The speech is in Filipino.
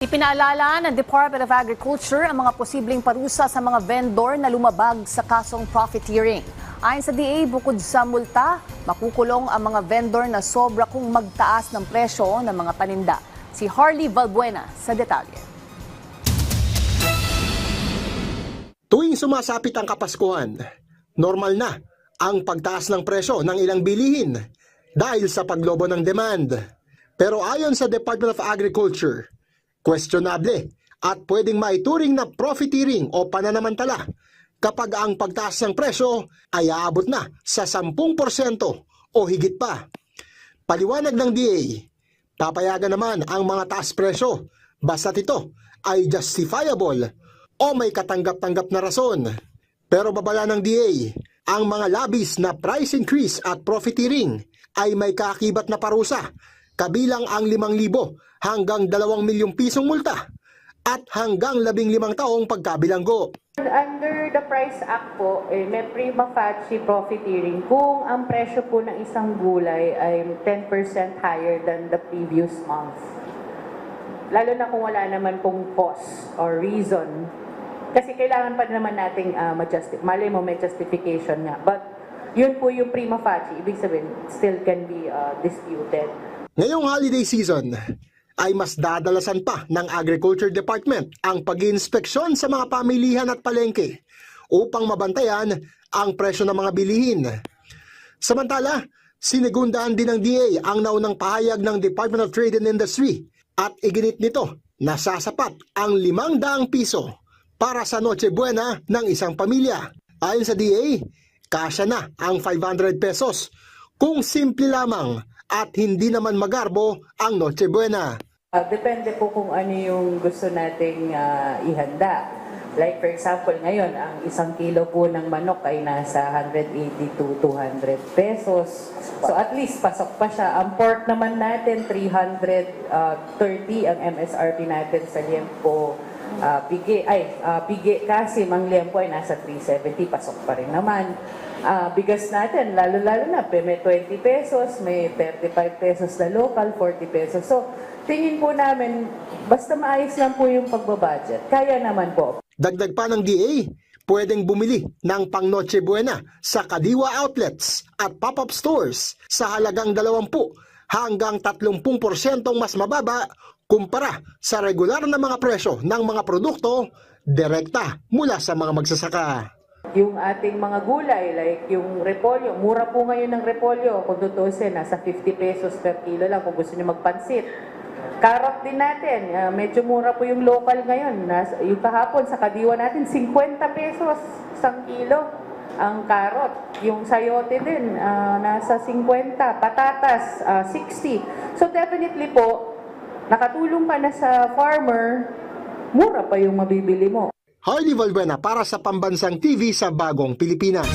Ipinaalala ng Department of Agriculture ang mga posibleng parusa sa mga vendor na lumabag sa kasong profiteering. Ayon sa DA, bukod sa multa, makukulong ang mga vendor na sobra kung magtaas ng presyo ng mga paninda. Si Harley Valbuena sa detalye. Tuwing sumasapit ang Kapaskuhan, normal na ang pagtaas ng presyo ng ilang bilihin dahil sa paglobo ng demand. Pero ayon sa Department of Agriculture, questionable at pwedeng maituring na profiteering o pananamantala kapag ang pagtaas ng presyo ay aabot na sa 10% o higit pa. Paliwanag ng DA, papayagan naman ang mga taas presyo basta't ito ay justifiable o may katanggap-tanggap na rason. Pero babala ng DA, ang mga labis na price increase at profiteering ay may kaakibat na parusa, kabilang ang 5,000 hanggang 2 milyong pisong multa at hanggang 15 taong pagkabilanggo. Under the Price Act po, may prima facie profiteering kung ang presyo po ng isang gulay ay 10% higher than the previous month. Lalo na kung wala naman pong cause or reason. Kasi kailangan pa naman nating malay mo may justification nga. But yun po yung prima facie, ibig sabihin, still can be disputed. Ngayong holiday season, ay mas dadalasan pa ng Agriculture Department ang pag-iinspeksyon sa mga pamilihan at palengke upang mabantayan ang presyo ng mga bilihin. Samantala, sinigundahan din ng DA ang naunang pahayag ng Department of Trade and Industry at iginit nito na sasapat ang 500 piso para sa Noche Buena ng isang pamilya. Ayon sa DA, kasya na ang 500 pesos kung simple lamang at hindi naman magarbo ang Noche Buena. Depende po kung ano yung gusto nating ihanda. Like for example, ngayon, ang 1 kilo po ng manok ay nasa 180 to 200 pesos. So at least pasok pa siya. Ang pork naman natin, 330 ang MSRP natin sa liempo. Pigi kasi ang liempo ay nasa 370, pasok pa rin naman. Bigas natin, lalo-lalo na, may 20 pesos, may 35 pesos na local, 40 pesos. So, tingin po namin, basta maayos lang po yung pagbabudget. Kaya naman po. Dagdag pa ng DA, pwedeng bumili ng pang Noche Buena sa Kadiwa outlets at pop-up stores sa halagang 20 hanggang 30% mas mababa kumpara sa regular na mga presyo ng mga produkto direkta mula sa mga magsasaka. Yung ating mga gulay, like yung repolyo, mura po ngayon ng repolyo. Kung tutusin, nasa 50 pesos per kilo lang kung gusto niyo magpansit. Carrot din natin, medyo mura po yung local ngayon. Yung kahapon sa Kadiwa natin, 50 pesos isang kilo ang carrot. Yung sayote din, nasa 50. Patatas, 60. So definitely po, nakatulong ka na sa farmer, mura pa yung mabibili mo. Harley Valbuena para sa Pambansang TV sa Bagong Pilipinas.